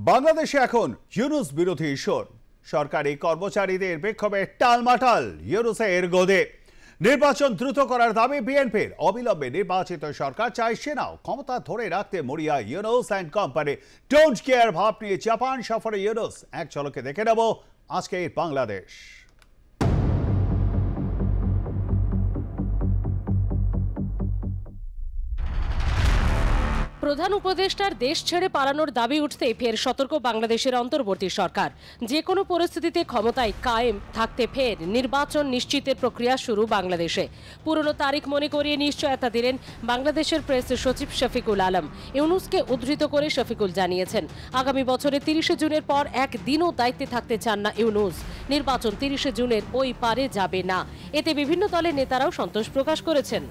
বাংলাদেশে এখন ইউনূস বিরোধী সুর। সরকারি কর্মচারীদের বিক্ষোভে টালমাটাল ইউনূসের গোদে। নির্বাচন দ্রুত করার দাবি বিএনপির। অবিলম্বে নির্বাচিত সরকার চায় সেনাও ক্ষমতা ধরে রাখতে মরিয়া Yunus and company. Don't care ভাব নিয়ে জাপান সফরে ইউনূস। এক ঝলকে দেখে নেব আজকের বাংলাদেশ। প্রধান উপদেষ্টার দেশ ছেড়ে পালানোর দাবি উঠতেই ফের সতর্ক বাংলাদেশের অন্তর্বর্তী সরকার। যে কোনো পরিস্থিতিতে ক্ষমতায় কায়েম থাকতে ফের নির্বাচন নিশ্চিতের প্রক্রিয়া শুরু বাংলাদেশে। পুরনো তারিখ মনে করিয়ে নিশ্চয়তা দিলেন বাংলাদেশের প্রেস সচিব শফিকুল আলম। ইউনূসকে উদ্ধৃত করে শফিকুল জানিয়েছেন, আগামী বছরের 30 জুনের পর একদিনও দায়িত্বে থাকতে চান না ইউনূস। নির্বাচন 30 জুনের ওই পারে যাবে না। এতে বিভিন্ন দলের নেতারাও সন্তোষ প্রকাশ করেছেন।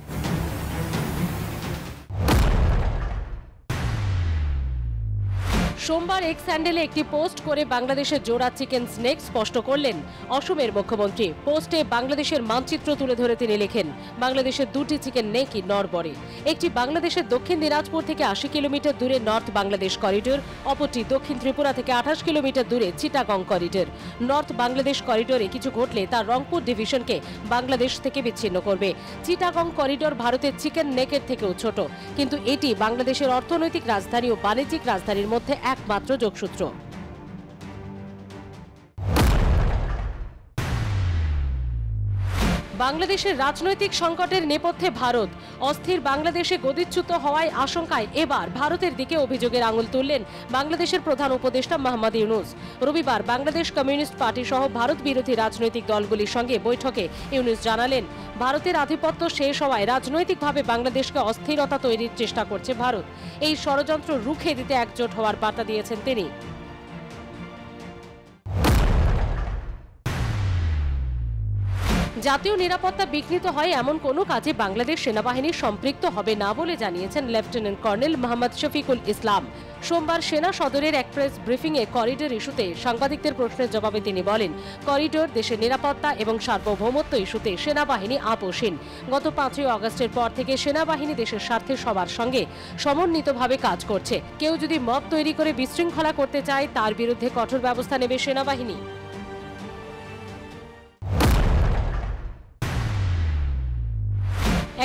সোমবার এক্স হ্যান্ডেলে একটি পোস্ট করে বাংলাদেশের জোড়া চিকেন স্নেক স্পষ্ট করলেন অসমের মুখ্যমন্ত্রী। পোস্টে বাংলাদেশের মানচিত্র তুলে ধরে তিনি লেখেন, বাংলাদেশের দুটি চিকেন নেকই নড়বড়ে। একটি বাংলাদেশের দক্ষিণ দিনাজপুর থেকে 80 কিলোমিটার দূরে নর্থ বাংলাদেশ করিডোর, অপরটি দক্ষিণ ত্রিপুরা থেকে 28 কিলোমিটার দূরে চিটাগং করিডোর। নর্থ বাংলাদেশ করিডোরে কিছু ঘটলে তা রংপুর ডিভিশনকে বাংলাদেশ থেকে বিচ্ছিন্ন করবে। চিটাগং করিডোর ভারতের চিকেন নেকের থেকেও ছোট, কিন্তু এটি বাংলাদেশের অর্থনৈতিক রাজধানী ও বাণিজ্যিক রাজধানীর মধ্যে একমাত্র যোগসূত্র। বাংলাদেশের রাজনৈতিক সংকটের নেপথ্যে ভারত। অস্থির বাংলাদেশে গদিচ্যুত হওয়ায় আশঙ্কায় এবার ভারতের দিকে অভিযোগের আঙুল তুললেন বাংলাদেশের প্রধান উপদেষ্টা মোহাম্মদ ইউনূস। রবিবার বাংলাদেশ কমিউনিস্ট পার্টি সহ ভারত বিরোধী রাজনৈতিক দলগুলির সঙ্গে বৈঠকে ইউনূস জানালেন, ভারতের আধিপত্য শেষ হওয়ায় রাজনৈতিকভাবে বাংলাদেশকে অস্থিরতা তৈরির চেষ্টা করছে ভারত। এই ষড়যন্ত্র রুখে দিতে একজোট হওয়ার বার্তা দিয়েছেন তিনি। জাতীয় নিরাপত্তা বিঘ্নিত হয় এমন কোনো কাজে বাংলাদেশ সেনাবাহিনী সম্পৃক্ত হবে না বলে জানিয়েছেন লেফটেন্যান্ট কর্নেল মোহাম্মদ শফিকুল ইসলাম। সোমবার সেনা সদরের এক প্রেস ব্রিফিংয়ে করিডোর ইস্যুতে সাংবাদিকদের প্রশ্নের জবাবে তিনি বলেন, করিডোর দেশের নিরাপত্তা এবং সার্বভৌমত্ব ইস্যুতে সেনাবাহিনী আপোষহীন। গত 5 আগস্টের পর থেকে সেনাবাহিনী দেশের স্বার্থে সবার সঙ্গে সমন্বিতভাবে কাজ করছে। কেউ যদি মব তৈরি করে বিশৃঙ্খলা করতে চায়, তার বিরুদ্ধে কঠোর ব্যবস্থা নেবে সেনাবাহিনী।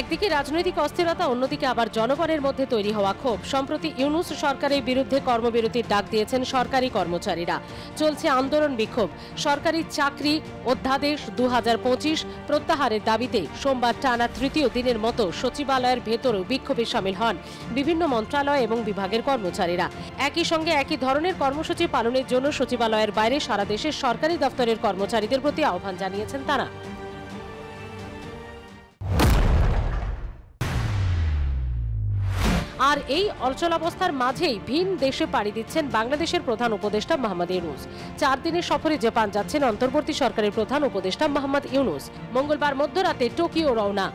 একদিকে রাজনৈতিক অস্থিরতা, অন্যদিকে আবার জনগণের মধ্যে তৈরি হওয়া ক্ষোভ। সম্প্রতি ইউনূস সরকারের বিরুদ্ধে কর্মবিরতির ডাক দিয়েছেন সরকারি কর্মচারীরা। চলছে আন্দোলন বিক্ষোভ। সরকারি চাকরি অধ্যাদেশ 2025 প্রত্যাহারের দাবিতে সোমবার টানা 3য় দিনের মতো সচিবালয়ের ভেতরেও বিক্ষোভে শামিল হন বিভিন্ন মন্ত্রণালয় এবং বিভাগের কর্মচারীরা। একই সঙ্গে একই ধরনের কর্মসূচি পালনের জন্য সচিবালয়ের বাইরে সারা দেশের সরকারি দপ্তরের কর্মচারীদের প্রতি আহ্বান জানিয়েছেন তারা। আর এই অচলাবস্থার মাঝেই ভিন দেশে পাড়ি দিচ্ছেন বাংলাদেশের প্রধান উপদেষ্টা মোহাম্মদ ইউনূস। 4 দিনের সফরে জাপান যাচ্ছেন অন্তর্বর্তী সরকারের প্রধান উপদেষ্টা মোহাম্মদ ইউনূস। মঙ্গলবার মধ্যরাতে টোকিও রওনা।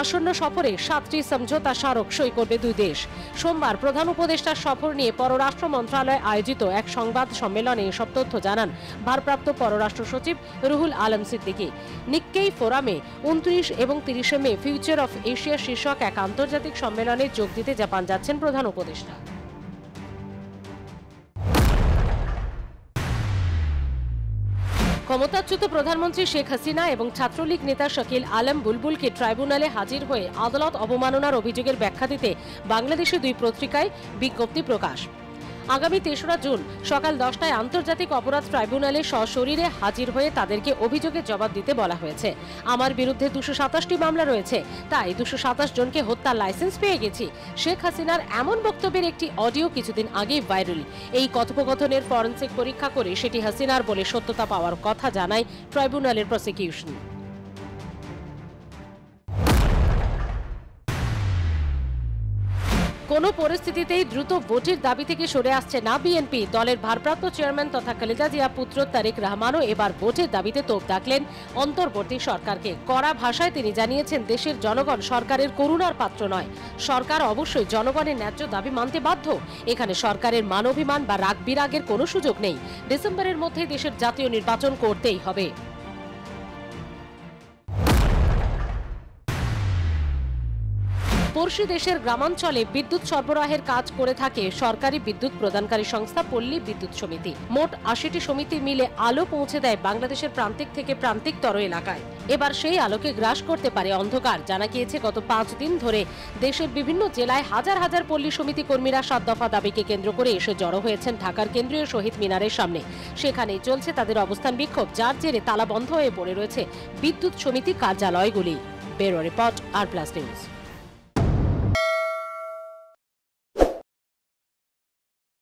আসন্ন সফরে 7টি সমঝোতা স্মারক সই করবে দুই দেশ। সোমবার প্রধান উপদেষ্টার সফর নিয়ে পররাষ্ট্র মন্ত্রণালয় আয়োজিত এক সংবাদ সম্মেলনে এসব তথ্য জানান ভারপ্রাপ্ত পররাষ্ট্র সচিব রুহুল আলম সিদ্দিকী। নিক্কেই ফোরামে 29 এবং 30 মে ফিউচার অফ এশিয়া শীর্ষক এক আন্তর্জাতিক সম্মেলনে যোগ দিতে জাপান যাচ্ছেন প্রধান উপদেষ্টা। ক্ষমতাচ্যুত প্রধানমন্ত্রী শেখ হাসিনা এবং ছাত্রলীগ নেতা শাকিল আলম বুলবুলকে ট্রাইব্যুনালে হাজির হয়ে আদালত অবমাননার অভিযোগের ব্যাখ্যা দিতে বাংলাদেশে 2 পত্রিকায় বিজ্ঞপ্তি প্রকাশ। আগামী 3রা জুন সকাল 10টায় আন্তর্জাতিক অপরাধ ট্রাইব্যুনালে সশরীরে হাজির হয়ে তাদেরকে অভিযোগের জবাব দিতে বলা হয়েছে। আমার বিরুদ্ধে 227টি মামলা রয়েছে, তাই 227 জনকে হত্যার লাইসেন্স পেয়ে গেছি। শেখ হাসিনার এমন বক্তব্যের একটি অডিও কিছুদিন আগেই ভাইরাল। এই কথোপকথনের ফরেনসিক পরীক্ষা করে সেটি হাসিনার বলে সত্যতা পাওয়ার কথা জানায় ট্রাইব্যুনালের প্রসিকিউশন। কোনো পরিস্থিতিতেই দ্রুত ভোটের দাবি থেকে সরে আসছে না বিএনপি। দলের ভারপ্রাপ্ত চেয়ারম্যান তথা খালেদা জিয়া পুত্র তারেক রহমানও এবার ভোটের দাবিতে তোপ দাগলেন অন্তর্বর্তী সরকারকে। কড়া ভাষায় তিনি জানিয়েছেন, দেশের জনগণ সরকারের করুণার পাত্র নয়। সরকার অবশ্যই জনগণের ন্যায্য দাবি মানতে বাধ্য। এখানে সরকারের মানবিমান বা রাগ বিরাগের কোনো সুযোগ নেই। ডিসেম্বরের মধ্যে দেশের জাতীয় নির্বাচন করতেই হবে। পড়শি দেশের গ্রামাঞ্চলে বিদ্যুৎ সরবরাহের কাজ করে থাকে সরকারি বিদ্যুৎ প্রদানকারী সংস্থা পল্লী বিদ্যুৎ সমিতি। মোট ৮০টি সমিতি মিলে আলো পৌঁছে দেয় বাংলাদেশের প্রান্তিক থেকে প্রান্তিকতর এলাকায়। এবার সেই আলোকে গ্রাস করতে পারে অন্ধকার। জানা গিয়েছে গত ৫ দিন ধরে দেশের বিভিন্ন জেলায় হাজার হাজার পল্লী সমিতি কর্মীরা ৭ দফা দাবিকে কেন্দ্র করে এসে জড়ো হয়েছেন ঢাকার কেন্দ্রীয় শহীদ মিনারের সামনে। সেখানেই চলছে তাদের অবস্থান বিক্ষোভ, যার জেরে তালা বন্ধ হয়ে পড়ে রয়েছে বিদ্যুৎ সমিতি কার্যালয়গুলি। ব্যুরো রিপোর্ট, আর প্লাস নিউজ।